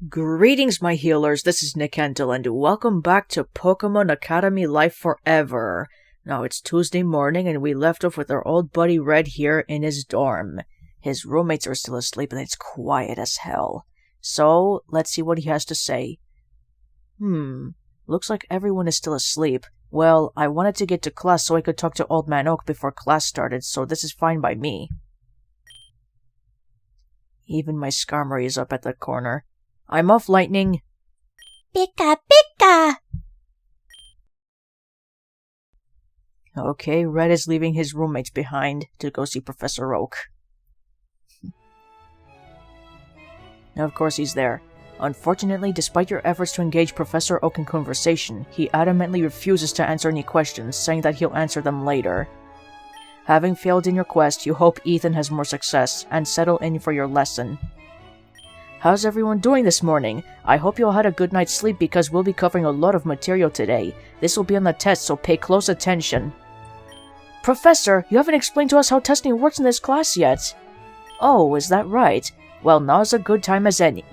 Greetings, my healers, this is Nick Hentel, and welcome back to Pokémon Academy Life Forever. Now, it's Tuesday morning, and we left off with our old buddy Red here in his dorm. His roommates are still asleep, and it's quiet as hell. So, let's see what he has to say. Looks like everyone is still asleep. Well, I wanted to get to class so I could talk to Old Man Oak before class started, so this is fine by me. Even my Skarmory is up at the corner. I'm off, Lightning. Pika pika! Okay, Red is leaving his roommates behind to go see Professor Oak. Now, of course, he's there. Unfortunately, despite your efforts to engage Professor Oak in conversation, he adamantly refuses to answer any questions, saying that he'll answer them later. Having failed in your quest, you hope Ethan has more success, and settle in for your lesson. How's everyone doing this morning? I hope you all had a good night's sleep because we'll be covering a lot of material today. This will be on the test, so pay close attention. Professor, you haven't explained to us how testing works in this class yet. Oh, is that right? Well, now's as good a time as any.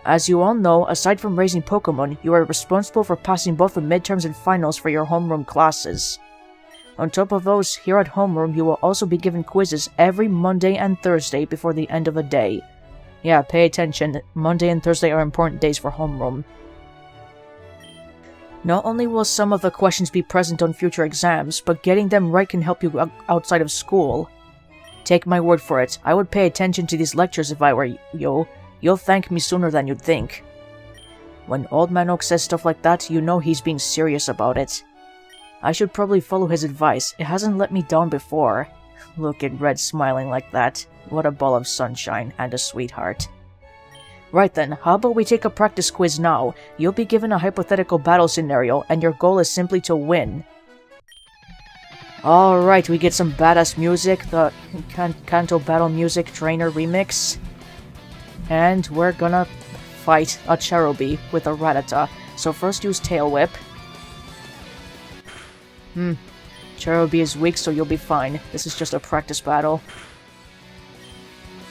As you all know, aside from raising Pokémon, you are responsible for passing both the midterms and finals for your homeroom classes. On top of those, here at Homeroom, you will also be given quizzes every Monday and Thursday before the end of the day. Yeah, pay attention, Monday and Thursday are important days for Homeroom. Not only will some of the questions be present on future exams, but getting them right can help you outside of school. Take my word for it, I would pay attention to these lectures if I were you. You'll thank me sooner than you'd think. When Old Man Oak says stuff like that, you know he's being serious about it. I should probably follow his advice. It hasn't let me down before. Look at Red smiling like that. What a ball of sunshine and a sweetheart. Right then, how about we take a practice quiz now? You'll be given a hypothetical battle scenario, and your goal is simply to win. Alright, we get some badass music, the Kanto Battle Music Trainer remix. And we're gonna fight a Cherubi with a Rattata. So first use Tail Whip. Cherubi is weak, so you'll be fine. This is just a practice battle.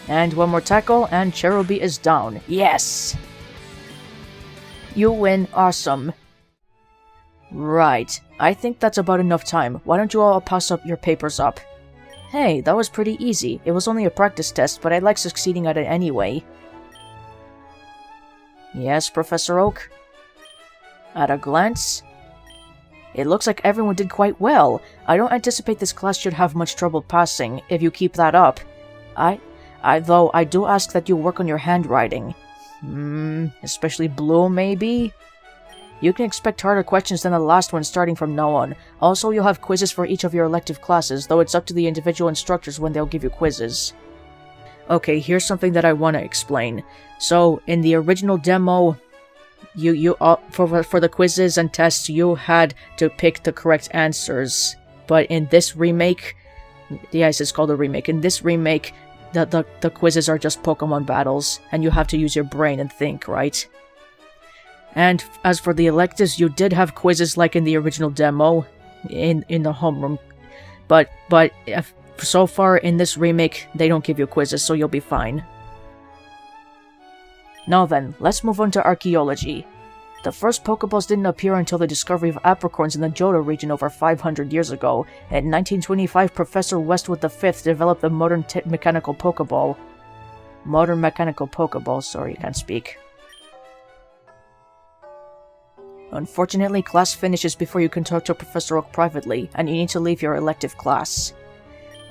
And one more tackle, and Cherubi is down. Yes! You win. Awesome. Right. I think that's about enough time. Why don't you all pass up your papers up? Hey, that was pretty easy. It was only a practice test, but I like succeeding at it anyway. Yes, Professor Oak? At a glance? It looks like everyone did quite well. I don't anticipate this class should have much trouble passing, if you keep that up. Though I do ask that you work on your handwriting. Especially blue, maybe? You can expect harder questions than the last one starting from now on. Also, you'll have quizzes for each of your elective classes, though it's up to the individual instructors when they'll give you quizzes. Okay, here's something that I want to explain. So, in the original demo, for the quizzes and tests, you had to pick the correct answers. But in this remake, yes, it's called a remake. In this remake, the quizzes are just Pokemon battles, and you have to use your brain and think, right? And as for the electives, you did have quizzes like in the original demo, in the homeroom. But so far in this remake, they don't give you quizzes, so you'll be fine. Now then, let's move on to archaeology. The first Pokeballs didn't appear until the discovery of apricorns in the Johto region over 500 years ago. In 1925, Professor Westwood V developed the modern mechanical Pokeball. Modern mechanical Pokeball, sorry, I can't speak. Unfortunately, class finishes before you can talk to Professor Oak privately, and you need to leave your elective class.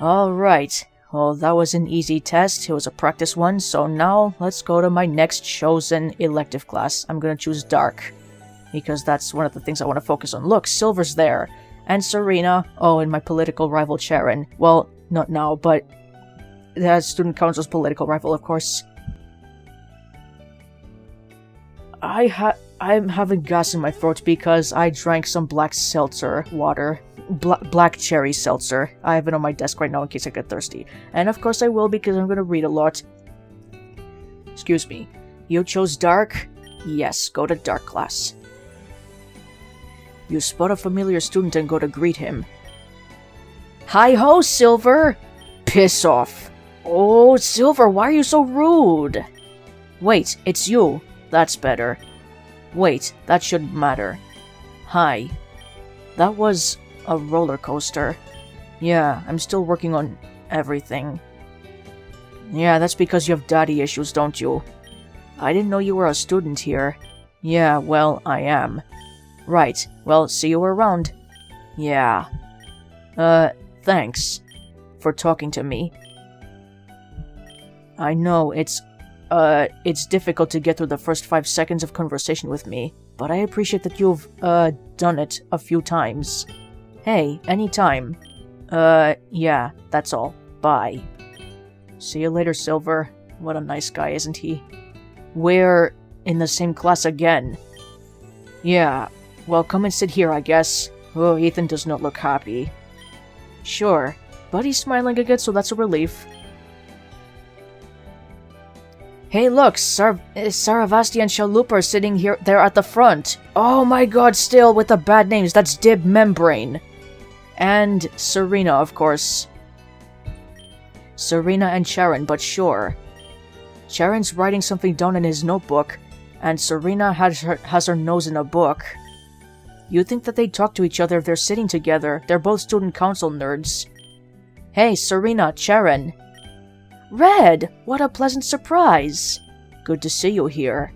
Alright. Well, that was an easy test. It was a practice one, so now let's go to my next chosen elective class. I'm gonna choose Dark, because that's one of the things I want to focus on. Look, Silver's there. And Serena. Oh, and my political rival Charon. Well, not now, but the student council's political rival, of course. I'm having gas in my throat because I drank some black seltzer water. Black cherry seltzer. I have it on my desk right now in case I get thirsty. And of course I will because I'm gonna read a lot. Excuse me. You chose Dark? Yes, go to Dark class. You spot a familiar student and go to greet him. Hi-ho, Silver! Piss off. Oh, Silver, why are you so rude? Wait, it's you. That's better. Wait, that shouldn't matter. Hi. That was a roller coaster. Yeah, I'm still working on everything. Yeah, that's because you have daddy issues, don't you? I didn't know you were a student here. Yeah, well, I am. Right, well, see you around. Yeah. Thanks for talking to me. I know, it's difficult to get through the first 5 seconds of conversation with me, but I appreciate that you've, done it a few times. Hey, anytime. Yeah, that's all. Bye. See you later, Silver. What a nice guy, isn't he? We're in the same class again. Yeah, well, come and sit here, I guess. Oh, Ethan does not look happy. Sure, but he's smiling again, so that's a relief. Hey, look, Saravasti and Chalupa are sitting there at the front. Oh my god, still with the bad names. That's Dib Membrane. And Serena, of course. Serena and Sharon, but sure. Sharon's writing something down in his notebook, and Serena has her nose in a book. You'd think that they'd talk to each other if they're sitting together. They're both student council nerds. Hey, Serena, Sharon. Red! What a pleasant surprise! Good to see you here.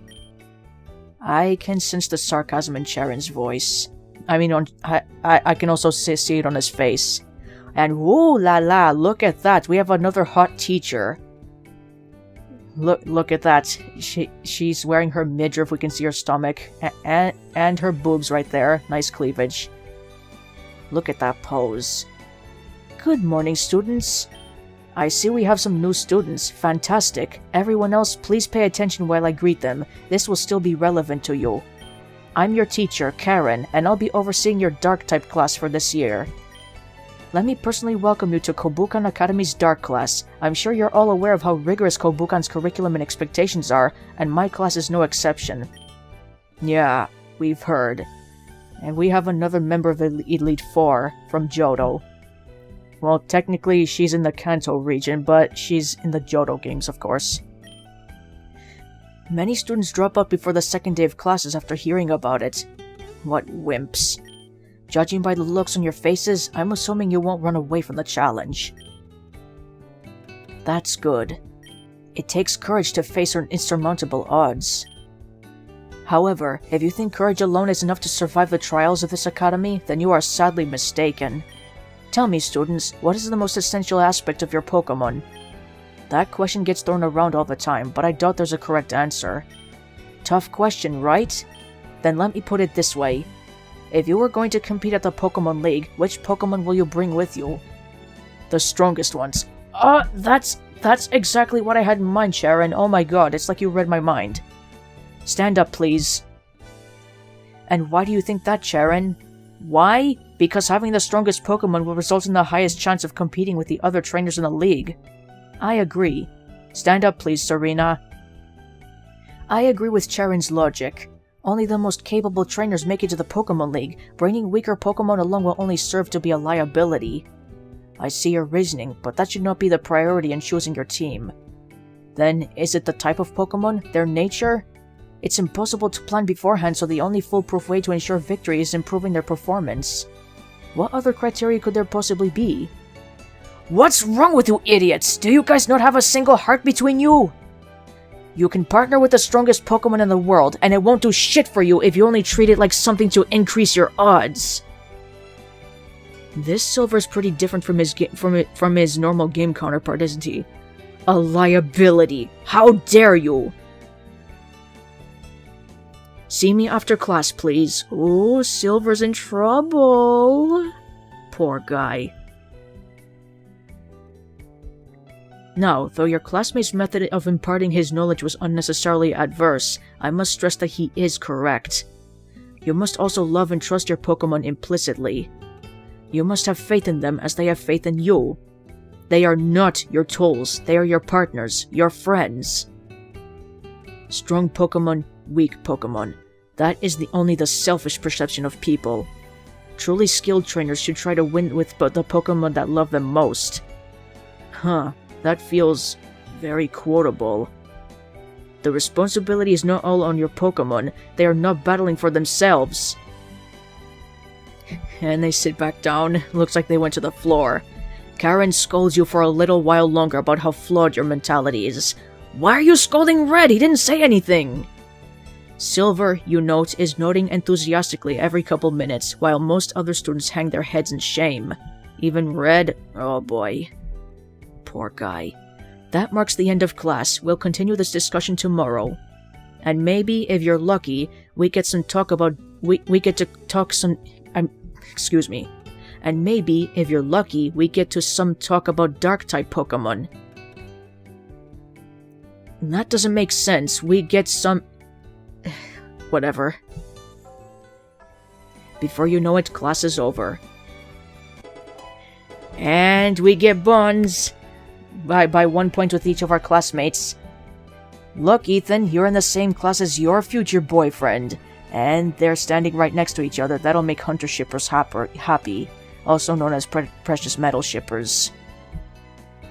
I can sense the sarcasm in Sharon's voice. I mean, I can also see it on his face. And woo la la, look at that, we have another hot teacher. Look at that. She's wearing her midriff, we can see her stomach, and her boobs right there. Nice cleavage. Look at that pose. Good morning, students. I see we have some new students. Fantastic. Everyone else, please pay attention while I greet them. This will still be relevant to you. I'm your teacher, Karen, and I'll be overseeing your Dark type class for this year. Let me personally welcome you to Kobukan Academy's Dark class. I'm sure you're all aware of how rigorous Kobukan's curriculum and expectations are, and my class is no exception. Yeah, we've heard. And we have another member of the Elite Four, from Johto. Well, technically she's in the Kanto region, but she's in the Johto games, of course. Many students drop out before the second day of classes after hearing about it. What wimps. Judging by the looks on your faces, I'm assuming you won't run away from the challenge. That's good. It takes courage to face insurmountable odds. However, if you think courage alone is enough to survive the trials of this academy, then you are sadly mistaken. Tell me, students, what is the most essential aspect of your Pokémon? That question gets thrown around all the time, but I doubt there's a correct answer. Tough question, right? Then let me put it this way. If you were going to compete at the Pokémon League, which Pokémon will you bring with you? The strongest ones. That's exactly what I had in mind, Sharon. Oh my god, it's like you read my mind. Stand up, please. And why do you think that, Sharon? Why? Because having the strongest Pokémon will result in the highest chance of competing with the other trainers in the league. I agree. Stand up, please, Serena. I agree with Sharon's logic. Only the most capable trainers make it to the Pokémon League. Bringing weaker Pokémon along will only serve to be a liability. I see your reasoning, but that should not be the priority in choosing your team. Then, is it the type of Pokémon? Their nature? It's impossible to plan beforehand, so the only foolproof way to ensure victory is improving their performance. What other criteria could there possibly be? What's wrong with you idiots? Do you guys not have a single heart between you? You can partner with the strongest Pokémon in the world, and it won't do shit for you if you only treat it like something to increase your odds. This Silver's pretty different from his normal game counterpart, isn't he? A liability. How dare you? See me after class, please. Ooh, Silver's in trouble. Poor guy. Now, though your classmate's method of imparting his knowledge was unnecessarily adverse, I must stress that he is correct. You must also love and trust your Pokémon implicitly. You must have faith in them as they have faith in you. They are not your tools, they are your partners, your friends. Strong Pokémon, weak Pokémon. That is only the selfish perception of people. Truly skilled trainers should try to win with the Pokémon that love them most. Huh. That feels very quotable. The responsibility is not all on your Pokémon. They are not battling for themselves. And they sit back down. Looks like they went to the floor. Karen scolds you for a little while longer about how flawed your mentality is. Why are you scolding Red? He didn't say anything! Silver, you note, is nodding enthusiastically every couple minutes, while most other students hang their heads in shame. Even Red, oh boy. Poor guy. That marks the end of class. We'll continue this discussion tomorrow. And maybe, if you're lucky, we get to talk And maybe, if you're lucky, we get to talk about Dark-type Pokémon. That doesn't make sense. We get some... Whatever. Before you know it, class is over. And we get bonds. By 1 point with each of our classmates. Look, Ethan, you're in the same class as your future boyfriend. And they're standing right next to each other. That'll make hunter shippers happy. Also known as precious metal shippers.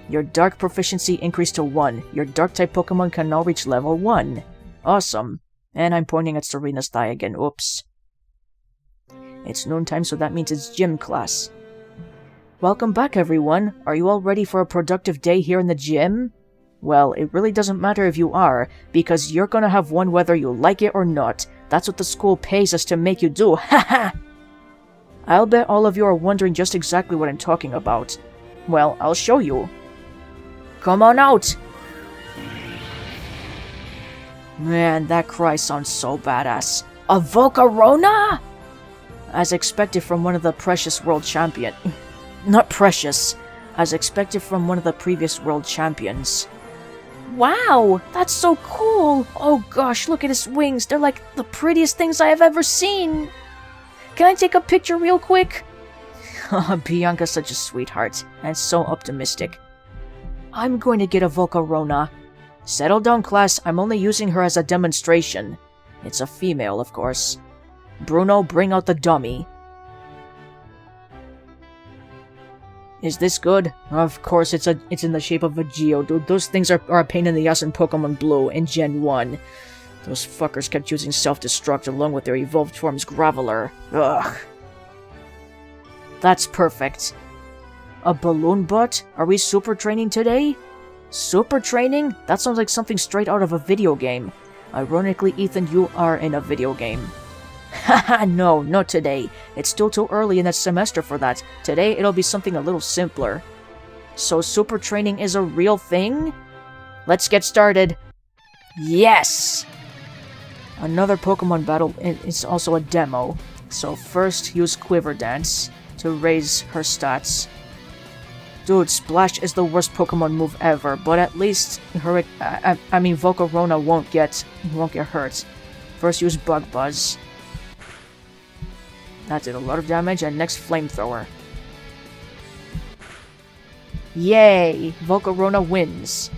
Your dark proficiency increased to 1. Your dark-type Pokémon can now reach level 1. Awesome. And I'm pointing at Serena's thigh again. Oops. It's noontime, so that means it's gym class. Welcome back, everyone. Are you all ready for a productive day here in the gym? Well, it really doesn't matter if you are, because you're gonna have one whether you like it or not. That's what the school pays us to make you do. Haha! I'll bet all of you are wondering just exactly what I'm talking about. Well, I'll show you. Come on out! Man, that cry sounds so badass. A Volcarona? As expected from one of the precious world champion. Not precious. As expected from one of the previous world champions. Wow, that's so cool! Oh gosh, look at his wings. They're like the prettiest things I have ever seen. Can I take a picture real quick? Bianca's such a sweetheart, and so optimistic. I'm going to get a Volcarona. Settle down, class. I'm only using her as a demonstration. It's a female, of course. Bruno, bring out the dummy. Is this good? Of course, it's in the shape of a Geodude. Those things are a pain in the ass in Pokemon Blue in Gen 1. Those fuckers kept using self-destruct along with their evolved forms Graveler. Ugh. That's perfect. A balloon butt? Are we super training today? Super training? That sounds like something straight out of a video game. Ironically, Ethan, you are in a video game. Haha, no, not today. It's still too early in that semester for that. Today, it'll be something a little simpler. So super training is a real thing? Let's get started. Yes! Another Pokemon battle is also a demo. So first, use Quiver Dance to raise her stats. Dude, Splash is the worst Pokemon move ever, but at least Volcarona won't get hurt. First, use Bug Buzz. That did a lot of damage, and next Flamethrower. Yay! Volcarona wins.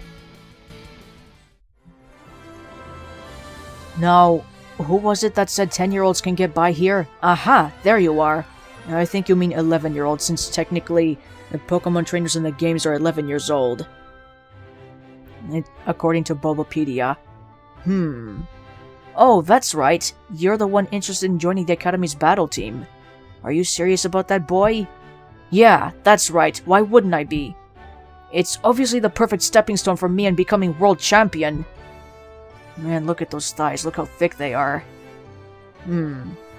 Now, who was it that said 10-year-olds can get by here? Aha! There you are. I think you mean 11-year-olds, since technically the Pokemon trainers in the games are 11 years old. According to Bulbapedia. Oh, that's right. You're the one interested in joining the Academy's battle team. Are you serious about that, boy? Yeah, that's right. Why wouldn't I be? It's obviously the perfect stepping stone for me and becoming world champion. Man, look at those thighs. Look how thick they are.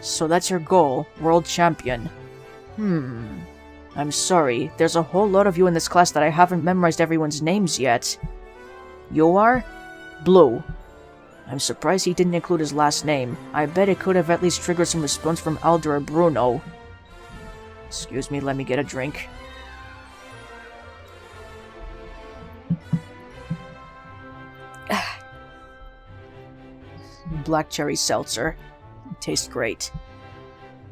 So that's your goal, world champion. I'm sorry. There's a whole lot of you in this class that I haven't memorized everyone's names yet. You are? Blue. I'm surprised he didn't include his last name. I bet it could have at least triggered some response from Alder or Bruno. Excuse me, let me get a drink. Black cherry seltzer. Tastes great.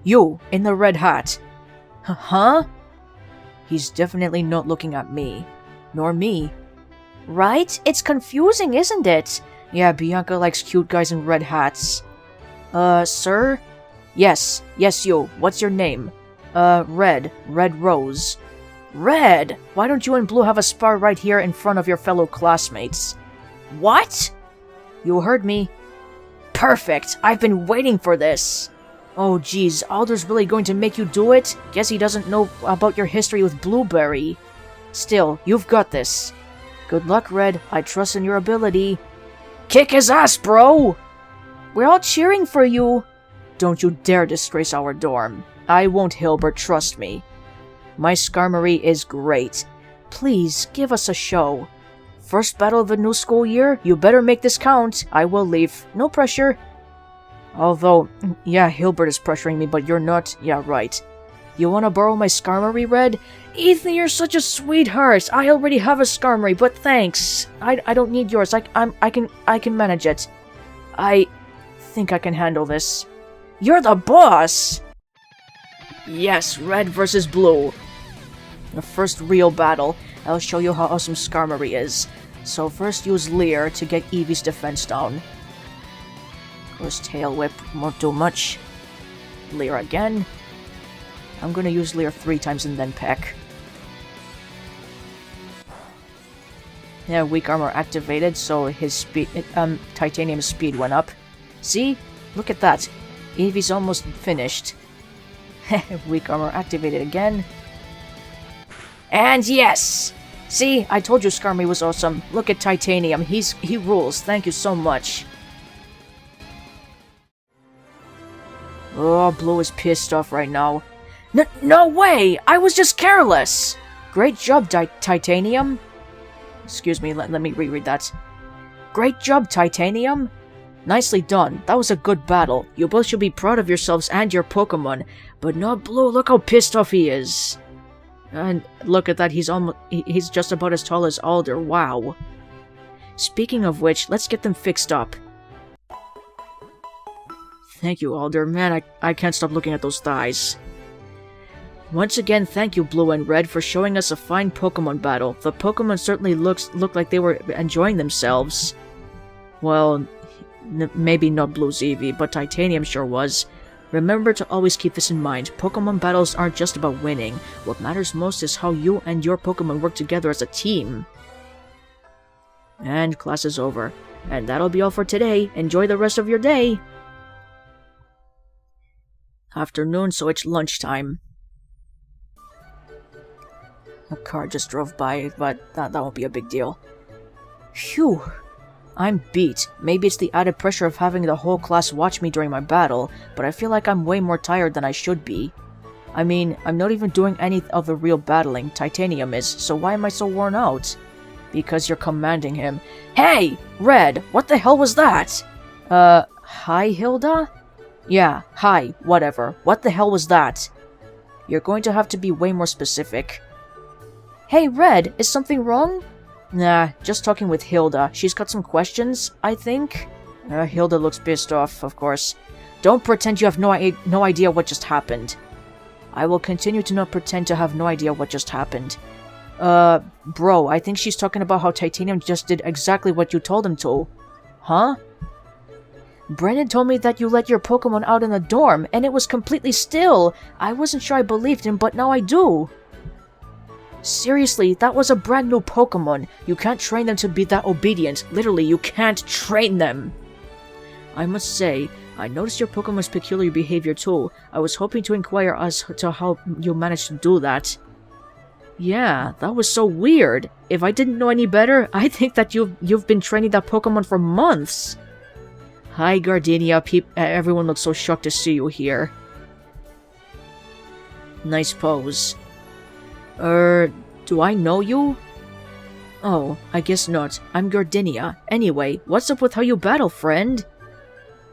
You, in the red hat. Huh? He's definitely not looking at me. Nor me. Right? It's confusing, isn't it? Yeah, Bianca likes cute guys in red hats. Sir? Yes, you. What's your name? Red Rose. Red, why don't you and Blue have a spar right here in front of your fellow classmates? What? You heard me. Perfect, I've been waiting for this. Oh geez, Alder's really going to make you do it? Guess he doesn't know about your history with Blueberry. Still, you've got this. Good luck, Red. I trust in your ability. Kick his ass, bro! We're all cheering for you. Don't you dare disgrace our dorm. I won't, Hilbert, trust me. My Skarmory is great. Please, give us a show. First battle of the new school year? You better make this count. I will leave. No pressure. Although, yeah, Hilbert is pressuring me, but you're not. Yeah, right. You wanna borrow my Skarmory, Red? Ethan, you're such a sweetheart. I already have a Skarmory, but thanks. I don't need yours. I can manage it. I think I can handle this. You're the boss! Yes, Red versus Blue. The first real battle. I'll show you how awesome Skarmory is. So first use Leer to get Eevee's defense down. Of course, Tail Whip won't do much. Leer again. I'm gonna use Leer 3 times and then Peck. Yeah, weak armor activated, so his speed, Titanium speed went up. See? Look at that. Eevee's almost finished. Weak armor activated again. And yes! See? I told you Skarmory was awesome. Look at Titanium. He rules. Thank you so much. Oh, Blue is pissed off right now. No way! I was just careless! Great job, Titanium. Excuse me, let me reread that. Great job, Titanium. Nicely done. That was a good battle. You both should be proud of yourselves and your Pokémon. But not Blue, look how pissed off he is. And look at that, he's just about as tall as Alder, wow. Speaking of which, let's get them fixed up. Thank you, Alder. Man, I can't stop looking at those thighs. Once again, thank you, Blue and Red, for showing us a fine Pokémon battle. The Pokémon certainly looked like they were enjoying themselves. Well, maybe not Blue's Eevee, but Titanium sure was. Remember to always keep this in mind. Pokémon battles aren't just about winning. What matters most is how you and your Pokémon work together as a team. And class is over. And that'll be all for today. Enjoy the rest of your day! Afternoon, so it's lunchtime. A car just drove by, but that won't be a big deal. Phew! I'm beat. Maybe it's the added pressure of having the whole class watch me during my battle, but I feel like I'm way more tired than I should be. I mean, I'm not even doing any of the real battling, Titanium is, so why am I so worn out? Because you're commanding him. Hey! Red, what the hell was that? Hi, Hilda? Yeah, hi, whatever. What the hell was that? You're going to have to be way more specific. Hey, Red, is something wrong? Nah, just talking with Hilda. She's got some questions, I think. Hilda looks pissed off, of course. Don't pretend you have no idea what just happened. I will continue to not pretend to have no idea what just happened. Bro, I think she's talking about how Titanium just did exactly what you told him to. Huh? Brennan told me that you let your Pokémon out in the dorm, and it was completely still. I wasn't sure I believed him, but now I do. Seriously, that was a brand new Pokémon. You can't train them to be that obedient. Literally, you can't train them. I must say, I noticed your Pokémon's peculiar behavior too. I was hoping to inquire as to how you managed to do that. Yeah, that was so weird. If I didn't know any better, I think that you've been training that Pokémon for months. Hi, Gardenia. Everyone looks so shocked to see you here. Nice pose. Do I know you? Oh, I guess not. I'm Gardenia. Anyway, what's up with how you battle, friend?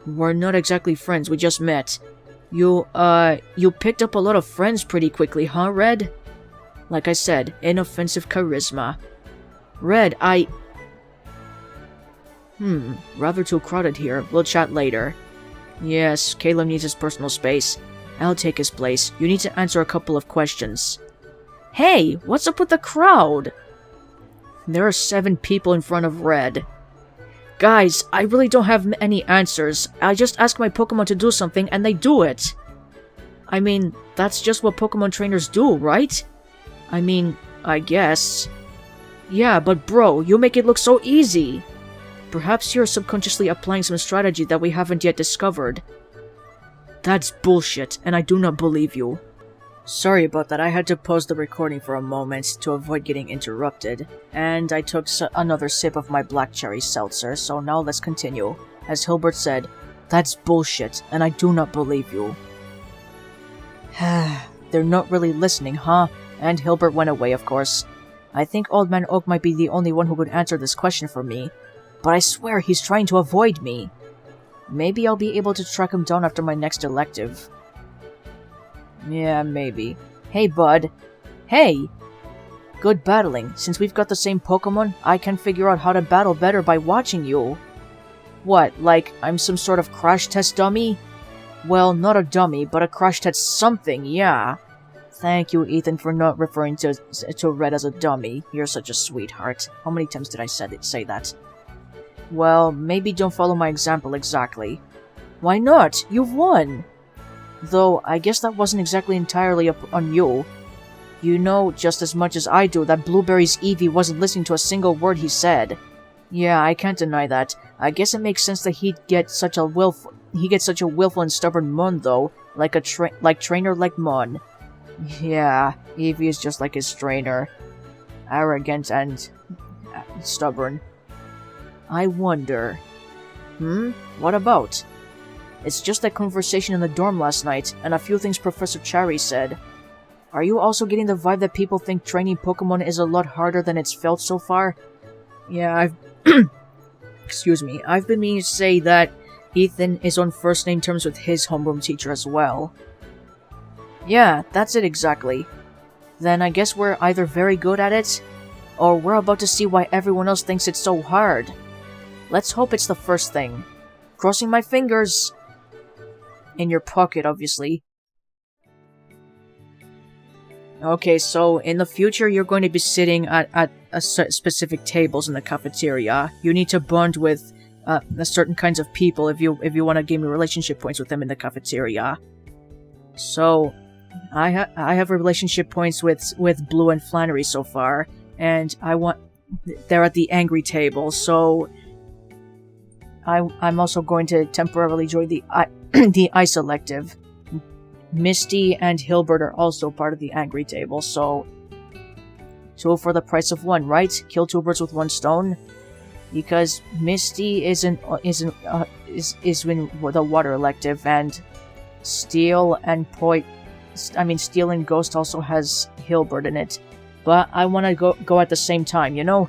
We're not exactly friends, we just met. You picked up a lot of friends pretty quickly, huh, Red? Like I said, inoffensive charisma. Red, rather too crowded here. We'll chat later. Yes, Caleb needs his personal space. I'll take his place. You need to answer a couple of questions. Hey, what's up with the crowd? There are 7 people in front of Red. Guys, I really don't have any answers. I just ask my Pokemon to do something and they do it. I mean, that's just what Pokemon trainers do, right? I mean, I guess. Yeah, but bro, you make it look so easy. Perhaps you're subconsciously applying some strategy that we haven't yet discovered. That's bullshit, and I do not believe you. Sorry about that, I had to pause the recording for a moment to avoid getting interrupted, and I took another sip of my black cherry seltzer, so now let's continue. As Hilbert said, that's bullshit, and I do not believe you. They're not really listening, huh? And Hilbert went away, of course. I think Old Man Oak might be the only one who could answer this question for me, but I swear he's trying to avoid me. Maybe I'll be able to track him down after my next elective. Yeah, maybe. Hey, bud. Hey! Good battling. Since we've got the same Pokémon, I can figure out how to battle better by watching you. What, like I'm some sort of crash test dummy? Well, not a dummy, but a crash test something, yeah. Thank you, Ethan, for not referring to Red as a dummy. You're such a sweetheart. How many times did I say that? Well, maybe don't follow my example exactly. Why not? You've won! Though, I guess that wasn't exactly entirely on you. You know just as much as I do that Blueberry's Eevee wasn't listening to a single word he said. Yeah, I can't deny that. I guess it makes sense that he gets such a willful and stubborn Mon, though, like trainer like Mon. Yeah, Eevee is just like his trainer. Arrogant and stubborn. I wonder... What about? It's just that conversation in the dorm last night, and a few things Professor Cherry said. Are you also getting the vibe that people think training Pokémon is a lot harder than it's felt so far? Yeah, I've... Excuse me. I've been meaning to say that Ethan is on first-name terms with his homeroom teacher as well. Yeah, that's it exactly. Then I guess we're either very good at it, or we're about to see why everyone else thinks it's so hard. Let's hope it's the first thing. Crossing my fingers! In your pocket, obviously. Okay, so in the future you're going to be sitting at specific tables in the cafeteria. You need to bond with certain kinds of people if you want to gain relationship points with them in the cafeteria. So, I have relationship points with Blue and Flannery so far, and they're at the angry table, so I'm also going to temporarily join the ice elective. Misty and Hilbert are also part of the angry table, so 2 for the price of 1, right? Kill 2 birds with 1 stone. Because Misty is in the water elective, and Steel and Ghost also has Hilbert in it. But I want to go at the same time, you know?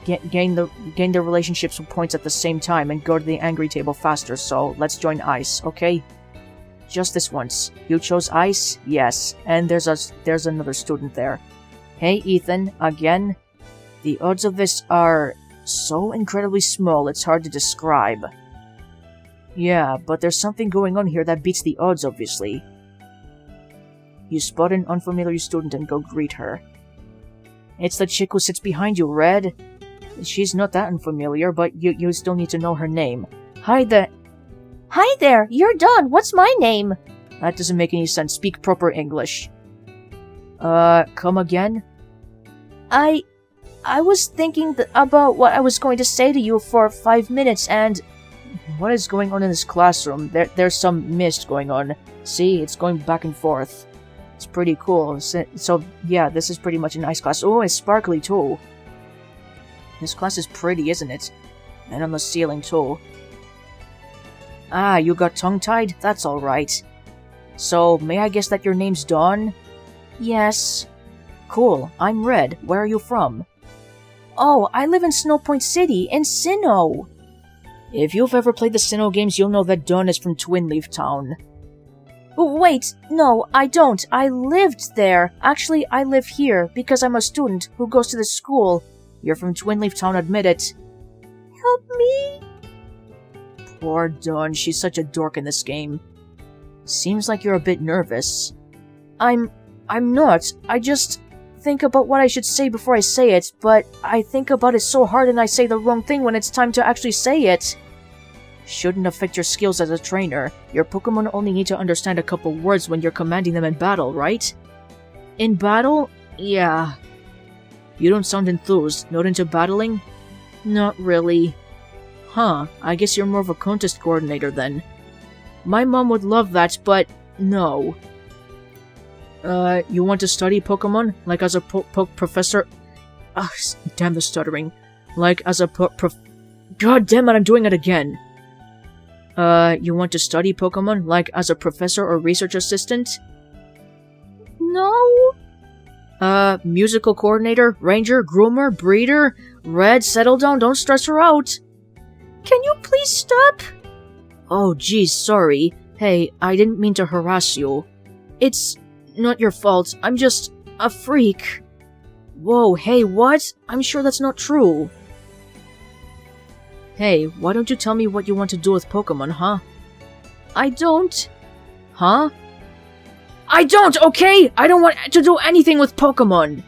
Gain the relationships with points at the same time and go to the angry table faster, so let's join Ice, okay? Just this once. You chose Ice? Yes. And there's another student there. Hey, Ethan, again. The odds of this are so incredibly small it's hard to describe. Yeah, but there's something going on here that beats the odds, obviously. You spot an unfamiliar student and go greet her. It's the chick who sits behind you, Red. She's not that unfamiliar, but you still need to know her name. Hi there, you're Dawn. What's my name? That doesn't make any sense. Speak proper English. Come again? I was thinking about what I was going to say to you for 5 minutes, and... What is going on in this classroom? There's some mist going on. See, it's going back and forth. It's pretty cool. So yeah, this is pretty much a nice class. Oh, it's sparkly too. This class is pretty, isn't it? And on the ceiling too. Ah, you got tongue-tied? That's alright. So, may I guess that your name's Dawn? Yes. Cool, I'm Red. Where are you from? Oh, I live in Snowpoint City, in Sinnoh! If you've ever played the Sinnoh games, you'll know that Dawn is from Twinleaf Town. Wait, no, I don't. I lived there. Actually, I live here, because I'm a student who goes to this school. You're from Twinleaf Town, admit it. Help me? Poor Dawn, she's such a dork in this game. Seems like you're a bit nervous. I'm not. I just think about what I should say before I say it, but I think about it so hard and I say the wrong thing when it's time to actually say it. Shouldn't affect your skills as a trainer. Your Pokémon only need to understand a couple words when you're commanding them in battle, right? In battle? Yeah. You don't sound enthused. Not into battling? Not really. Huh, I guess you're more of a contest coordinator then. My mom would love that, but no. You want to study Pokémon? Like as a professor? Ah, damn the stuttering. Like as a God damn it, I'm doing it again. You want to study Pokémon? Like as a professor or research assistant? No. Musical coordinator, ranger, groomer, breeder? Red, settle down, don't stress her out. Can you please stop? Oh, geez, sorry. Hey, I didn't mean to harass you. It's not your fault, I'm just a freak. Whoa, hey, what? I'm sure that's not true. Hey, why don't you tell me what you want to do with Pokémon, huh? I don't. Huh? I don't, okay? I don't want to do anything with Pokémon!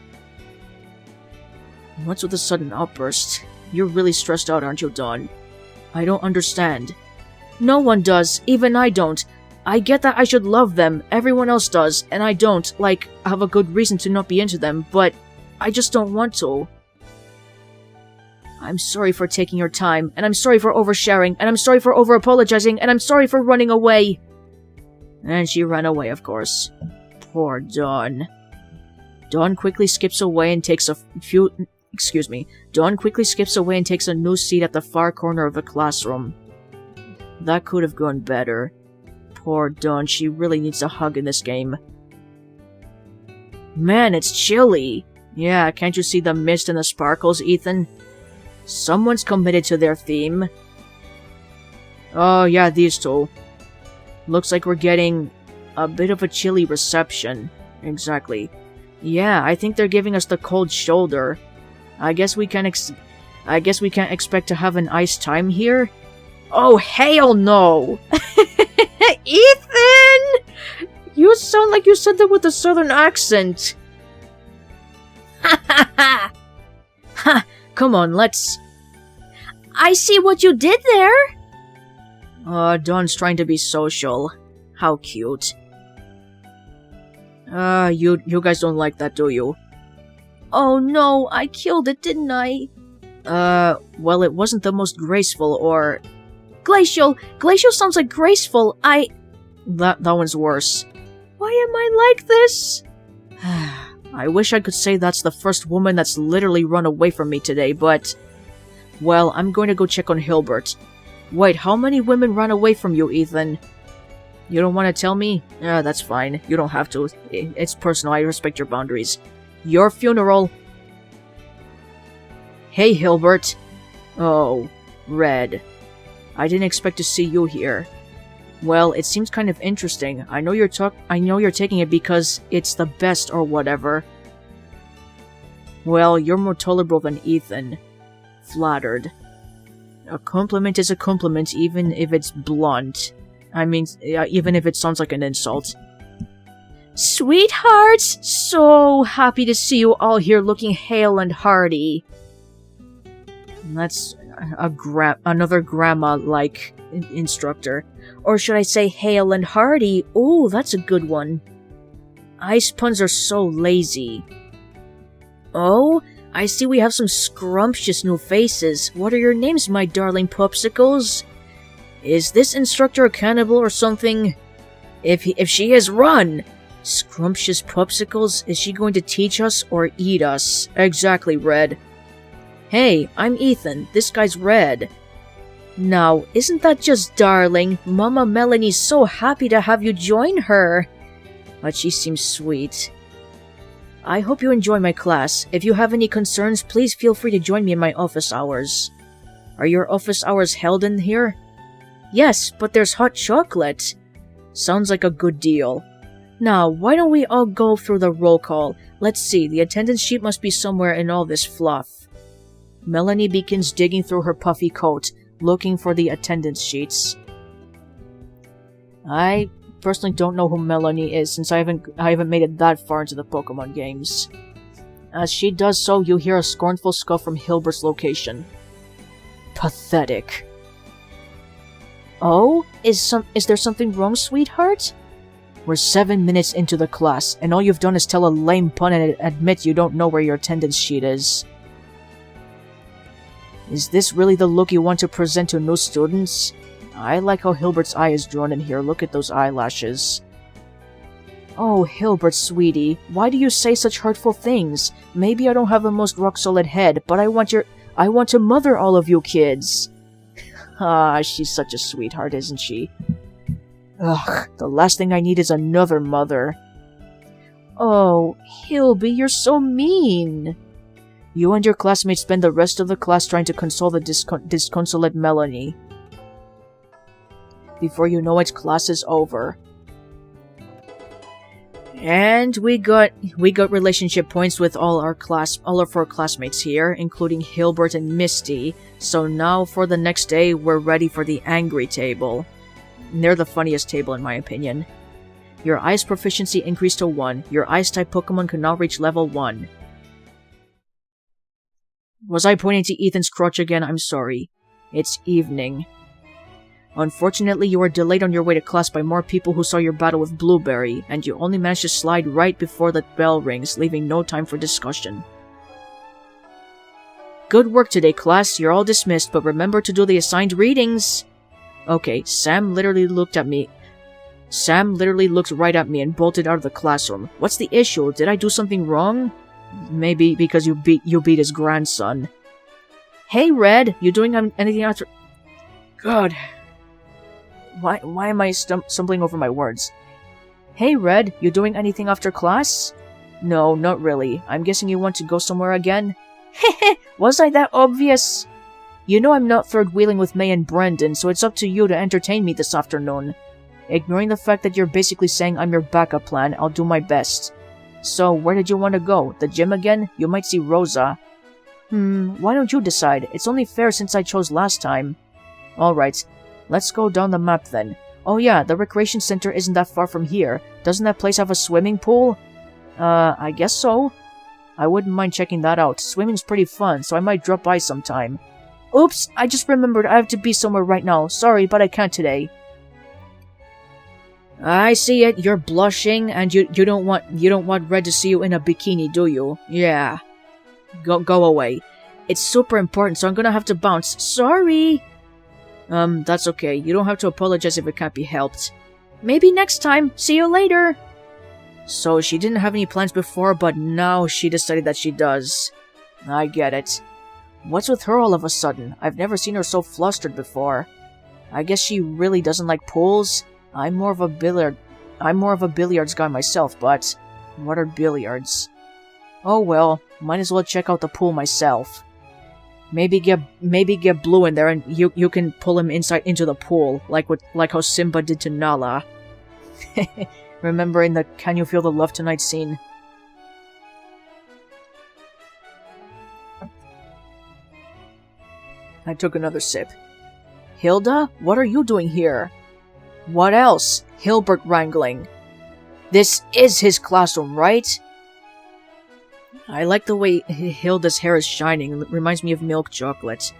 What's with the sudden outburst? You're really stressed out, aren't you, Dawn? I don't understand. No one does, even I don't. I get that I should love them, everyone else does, and I don't, like, have a good reason to not be into them, but I just don't want to. I'm sorry for taking your time, and I'm sorry for oversharing, and I'm sorry for over-apologizing, and I'm sorry for running away. And she ran away, of course. Poor Dawn. Dawn quickly skips away and takes a Dawn quickly skips away and takes a new seat at the far corner of the classroom. That could have gone better. Poor Dawn, she really needs a hug in this game. Man, it's chilly! Yeah, can't you see the mist and the sparkles, Ethan? Someone's committed to their theme. Oh, yeah, these two. Looks like we're getting a bit of a chilly reception. Exactly. Yeah, I think they're giving us the cold shoulder. I guess we can't expect to have an ice time here? Oh, hell no! Ethan! You sound like you said that with a southern accent. Ha ha ha! Ha! Come on, let's... I see what you did there! Dawn's trying to be social. How cute. You guys don't like that, do you? Oh no, I killed it, didn't I? Well, it wasn't the most graceful or... Glacial! Glacial sounds like graceful, That one's worse. Why am I like this? I wish I could say that's the first woman that's literally run away from me today, but... Well, I'm going to go check on Hilbert. Wait, how many women ran away from you, Ethan? You don't want to tell me? Yeah, that's fine. You don't have to. It's personal. I respect your boundaries. Your funeral. Hey, Hilbert. Oh, Red. I didn't expect to see you here. Well, it seems kind of interesting. I know you're taking it because it's the best or whatever. Well, you're more tolerable than Ethan. Flattered. A compliment is a compliment, even if it's blunt. I mean, even if it sounds like an insult. Sweethearts! So happy to see you all here looking hale and hearty. That's another grandma-like instructor. Or should I say hale and hearty? Ooh, that's a good one. Ice puns are so lazy. Oh, I see we have some scrumptious new faces. What are your names, my darling popsicles? Is this instructor a cannibal or something? If she is, run! Scrumptious popsicles? Is she going to teach us or eat us? Exactly, Red. Hey, I'm Ethan. This guy's Red. Now, isn't that just darling? Mama Melanie's so happy to have you join her. But she seems sweet. I hope you enjoy my class. If you have any concerns, please feel free to join me in my office hours. Are your office hours held in here? Yes, but there's hot chocolate. Sounds like a good deal. Now, why don't we all go through the roll call? Let's see, the attendance sheet must be somewhere in all this fluff. Melanie begins digging through her puffy coat, looking for the attendance sheets. I personally don't know who Melanie is, since I haven't made it that far into the Pokemon games. As she does so, you hear a scornful scoff from Hilbert's location. Pathetic. Oh? Is there something wrong, sweetheart? We're 7 minutes into the class, and all you've done is tell a lame pun and admit you don't know where your attendance sheet is. Is this really the look you want to present to new students? I like how Hilbert's eye is drawn in here. Look at those eyelashes. Oh, Hilbert, sweetie, why do you say such hurtful things? Maybe I don't have the most rock-solid head, but I want to mother all of you kids. Ah, she's such a sweetheart, isn't she? Ugh, the last thing I need is another mother. Oh, Hilby, you're so mean. You and your classmates spend the rest of the class trying to console the disconsolate Melanie. Before you know it, class is over. And we got relationship points with all of our classmates here, including Hilbert and Misty. So now for the next day, we're ready for the angry table. They're the funniest table in my opinion. Your ice proficiency increased to 1. Your ice-type Pokemon can now reach level 1. Was I pointing to Ethan's crotch again? I'm sorry. It's evening. Unfortunately, you were delayed on your way to class by more people who saw your battle with Blueberry, and you only managed to slide right before the bell rings, leaving no time for discussion. Good work today, class. You're all dismissed, but remember to do the assigned readings. Okay, Sam literally looked right at me and bolted out of the classroom. What's the issue? Did I do something wrong? Maybe because you beat his grandson. Hey, Red, you doing anything after... God... Why am I stumbling over my words? Hey, Red, you doing anything after class? No, not really. I'm guessing you want to go somewhere again? Heh, was I that obvious? You know I'm not third-wheeling with May and Brendan, so it's up to you to entertain me this afternoon. Ignoring the fact that you're basically saying I'm your backup plan, I'll do my best. So, where did you want to go? The gym again? You might see Rosa. Why don't you decide? It's only fair since I chose last time. Alright. Let's go down the map then. Oh yeah, the recreation center isn't that far from here. Doesn't that place have a swimming pool? I guess so. I wouldn't mind checking that out. Swimming's pretty fun, so I might drop by sometime. Oops, I just remembered I have to be somewhere right now. Sorry, but I can't today. I see it. You're blushing, and you don't want Red to see you in a bikini, do you? Yeah. Go away. It's super important, so I'm gonna have to bounce. Sorry. That's okay. You don't have to apologize if it can't be helped. Maybe next time. See you later. So she didn't have any plans before, but now she decided that she does. I get it. What's with her all of a sudden? I've never seen her so flustered before. I guess she really doesn't like pools. I'm more of a billiards guy myself, but what are billiards? Oh well, might as well check out the pool myself. Maybe get Blue in there and you can pull him into the pool, like how Simba did to Nala. Remembering the "Can you feel the love tonight" scene. I took another sip. Hilda, what are you doing here? What else? Hilbert wrangling. This is his classroom, right? I like the way Hilda's hair is shining. It reminds me of milk chocolate.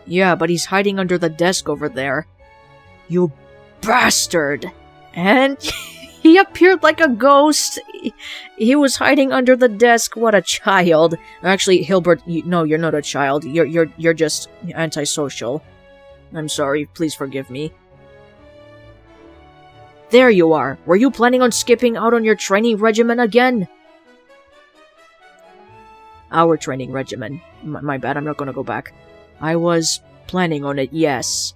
Yeah, but he's hiding under the desk over there. You bastard! And he appeared like a ghost. He was hiding under the desk. What a child! Actually, Hilbert, no, you're not a child. You're just antisocial. I'm sorry. Please forgive me. There you are. Were you planning on skipping out on your training regimen again? Our training regimen. My bad, I'm not gonna go back. I was planning on it, yes.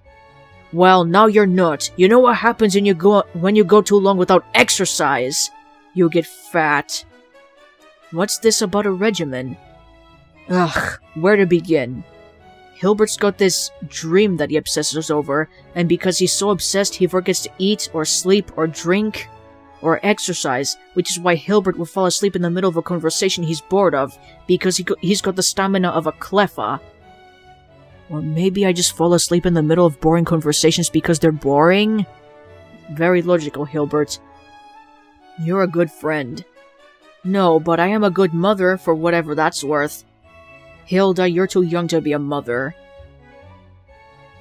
Well, now you're not. You know what happens when you go too long without exercise? You get fat. What's this about a regimen? Ugh, where to begin? Hilbert's got this dream that he obsesses over, and because he's so obsessed, he forgets to eat, or sleep, or drink, or exercise, which is why Hilbert will fall asleep in the middle of a conversation he's bored of, because he's got the stamina of a Cleffa. Or maybe I just fall asleep in the middle of boring conversations because they're boring? Very logical, Hilbert. You're a good friend. No, but I am a good mother, for whatever that's worth. Hilda, you're too young to be a mother.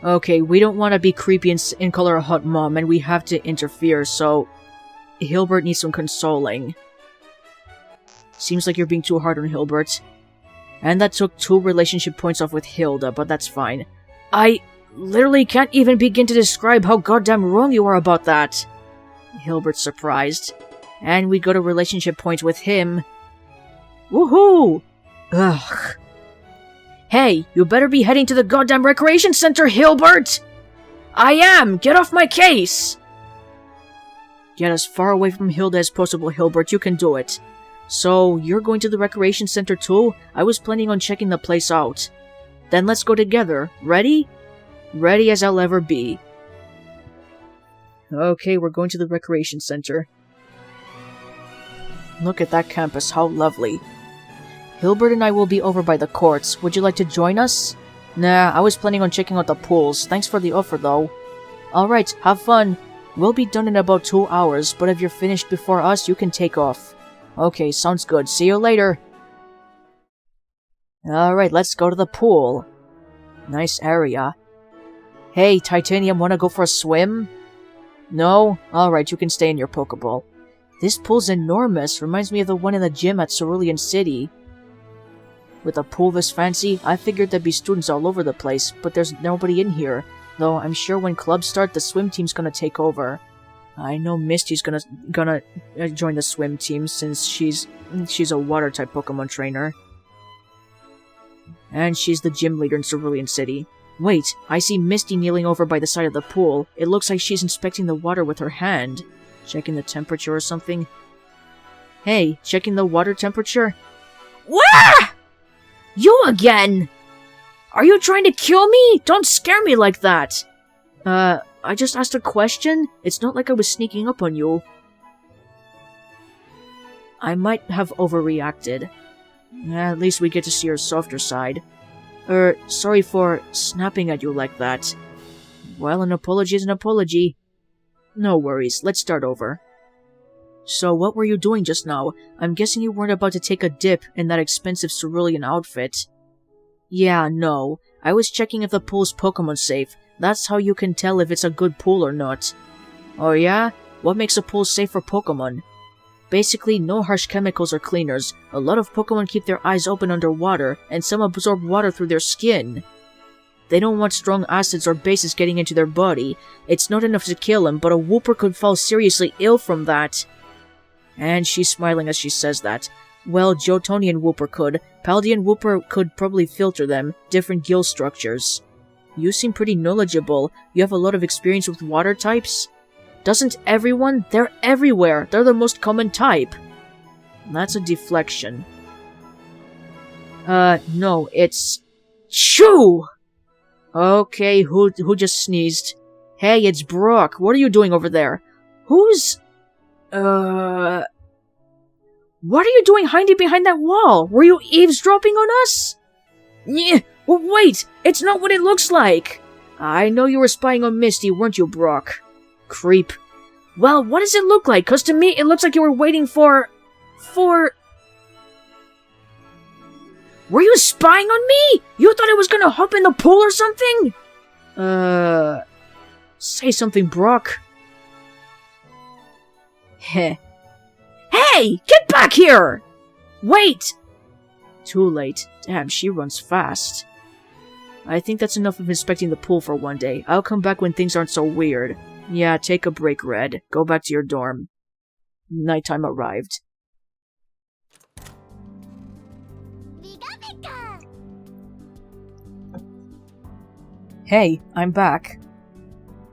Okay, we don't want to be creepy and call her a hot mom, and we have to interfere, so... Hilbert needs some consoling. Seems like you're being too hard on Hilbert. And that took 2 relationship points off with Hilda, but that's fine. I literally can't even begin to describe how goddamn wrong you are about that. Hilbert's surprised. And we go to relationship points with him. Woohoo! Ugh. Hey, you better be heading to the goddamn recreation center, Hilbert! I am! Get off my case! Get as far away from Hilda as possible, Hilbert. You can do it. So, you're going to the recreation center too? I was planning on checking the place out. Then let's go together. Ready? Ready as I'll ever be. Okay, we're going to the recreation center. Look at that campus, how lovely. Hilbert and I will be over by the courts. Would you like to join us? Nah, I was planning on checking out the pools. Thanks for the offer, though. Alright, have fun. We'll be done in about 2 hours, but if you're finished before us, you can take off. Okay, sounds good. See you later. Alright, let's go to the pool. Nice area. Hey, Titanium, wanna go for a swim? No? Alright, you can stay in your Pokeball. This pool's enormous. Reminds me of the one in the gym at Cerulean City. With a pool this fancy, I figured there'd be students all over the place, but there's nobody in here. Though I'm sure when clubs start, the swim team's gonna take over. I know Misty's gonna join the swim team since she's a water-type Pokemon trainer. And she's the gym leader in Cerulean City. Wait, I see Misty kneeling over by the side of the pool. It looks like she's inspecting the water with her hand. Checking the temperature or something. Hey, checking the water temperature? Wah! You again! Are you trying to kill me? Don't scare me like that! I just asked a question. It's not like I was sneaking up on you. I might have overreacted. At least we get to see her softer side. Sorry for snapping at you like that. Well, an apology is an apology. No worries, let's start over. So what were you doing just now? I'm guessing you weren't about to take a dip in that expensive cerulean outfit. Yeah, no. I was checking if the pool's Pokemon safe. That's how you can tell if it's a good pool or not. Oh yeah? What makes a pool safe for Pokemon? Basically, no harsh chemicals or cleaners. A lot of Pokemon keep their eyes open underwater, and some absorb water through their skin. They don't want strong acids or bases getting into their body. It's not enough to kill them, but a Wooper could fall seriously ill from that. And she's smiling as she says that. Well, Johtonian Wooper could. Paldean Wooper could probably filter them. Different gill structures. You seem pretty knowledgeable. You have a lot of experience with water types? Doesn't everyone? They're everywhere. They're the most common type. That's a deflection. No, it's... Shoo! Okay, who just sneezed? Hey, it's Brooke. What are you doing over there? Who's... What are you doing hiding behind that wall? Were you eavesdropping on us? Yeah, well, wait! It's not what it looks like! I know you were spying on Misty, weren't you, Brock? Creep. Well, what does it look like? 'Cause to me, it looks like you were waiting for... Were you spying on me? You thought I was gonna hop in the pool or something? Say something, Brock. Heh. Hey! Get back here! Wait! Too late. Damn, she runs fast. I think that's enough of inspecting the pool for one day. I'll come back when things aren't so weird. Yeah, take a break, Red. Go back to your dorm. Nighttime arrived. Hey, I'm back.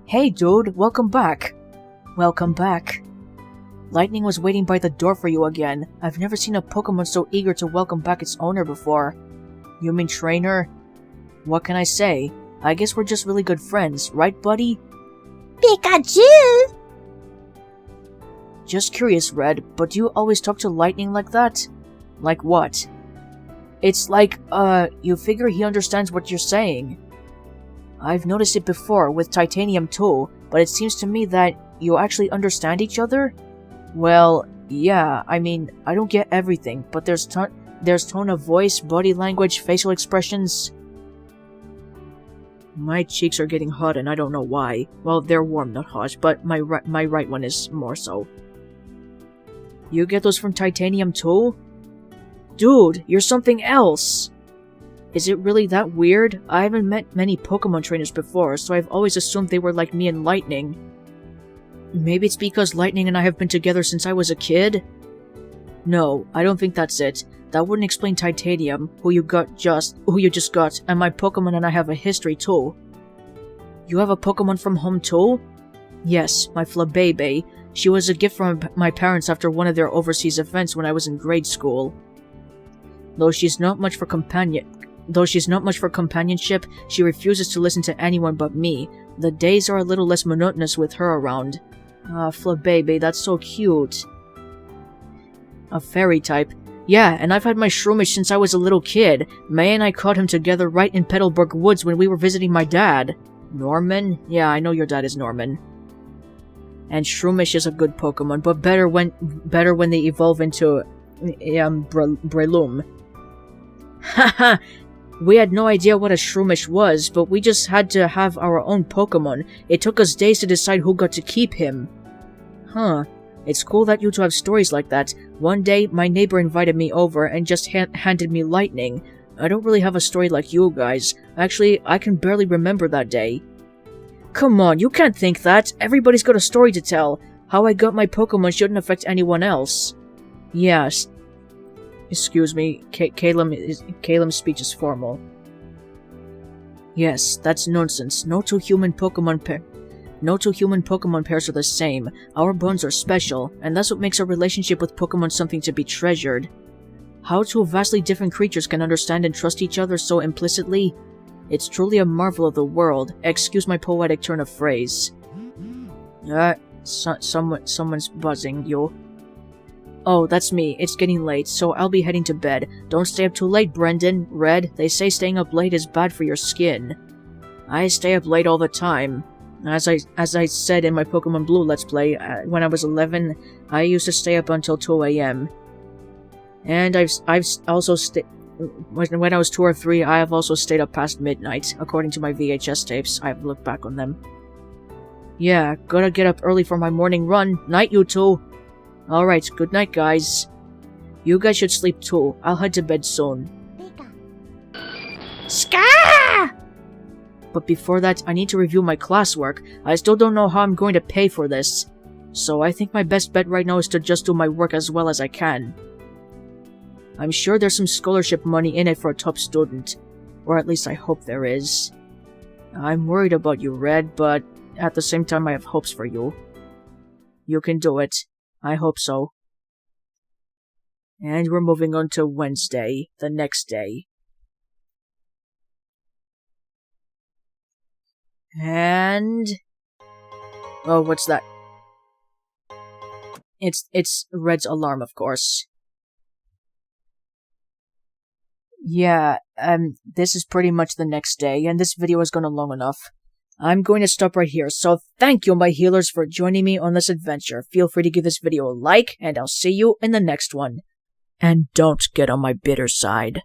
Hey, dude, welcome back. Welcome back. Lightning was waiting by the door for you again. I've never seen a Pokemon so eager to welcome back its owner before. You mean trainer? What can I say? I guess we're just really good friends, right, buddy? Pikachu! Just curious, Red, but do you always talk to Lightning like that? Like what? It's like, you figure he understands what you're saying. I've noticed it before, with Titanium too, but it seems to me that you actually understand each other? Well, yeah, I mean, I don't get everything, but there's tone of voice, body language, facial expressions. My cheeks are getting hot and I don't know why. Well, they're warm, not hot, but my right one is more so. You get those from Titanium too? Dude, you're something else! Is it really that weird? I haven't met many Pokemon trainers before, so I've always assumed they were like me and Lightning. Maybe it's because Lightning and I have been together since I was a kid? No, I don't think that's it. That wouldn't explain Titanium, who you just got, and my Pokemon and I have a history too. You have a Pokemon from home too? Yes, my Flabébé. She was a gift from my parents after one of their overseas events when I was in grade school. Though she's not much for companionship, she refuses to listen to anyone but me. The days are a little less monotonous with her around. Ah, Flabébé, that's so cute. A fairy type. Yeah, and I've had my Shroomish since I was a little kid. May and I caught him together right in Petalburg Woods when we were visiting my dad. Norman? Yeah, I know your dad is Norman. And Shroomish is a good Pokemon, but better when they evolve into Breloom. Haha! We had no idea what a Shroomish was, but we just had to have our own Pokemon. It took us days to decide who got to keep him. Huh. It's cool that you two have stories like that. One day, my neighbor invited me over and just handed me Lightning. I don't really have a story like you guys. Actually, I can barely remember that day. Come on, you can't think that. Everybody's got a story to tell. How I got my Pokemon shouldn't affect anyone else. Yes. Excuse me, Calem's speech is formal. Yes, that's nonsense. No two human Pokemon pairs are the same. Our bonds are special, and that's what makes our relationship with Pokemon something to be treasured. How two vastly different creatures can understand and trust each other so implicitly? It's truly a marvel of the world. Excuse my poetic turn of phrase. Someone's buzzing you. Oh, that's me. It's getting late, so I'll be heading to bed. Don't stay up too late, Brendan. Red, they say staying up late is bad for your skin. I stay up late all the time. As I said in my Pokemon Blue Let's Play, when I was 11, I used to stay up until 2 a.m. And I've also when I was 2 or 3, I have also stayed up past midnight, according to my VHS tapes. I've looked back on them. Yeah, gotta get up early for my morning run. Night, you two. Alright, good night, guys. You guys should sleep too. I'll head to bed soon. Scar! But before that, I need to review my classwork. I still don't know how I'm going to pay for this. So I think my best bet right now is to just do my work as well as I can. I'm sure there's some scholarship money in it for a top student. Or at least I hope there is. I'm worried about you, Red, but at the same time I have hopes for you. You can do it. I hope so. And we're moving on to Wednesday, the next day. And... oh, what's that? It's Red's alarm, of course. Yeah, this is pretty much the next day, and this video has gone long enough. I'm going to stop right here, so thank you, my healers, for joining me on this adventure. Feel free to give this video a like, and I'll see you in the next one. And don't get on my bitter side.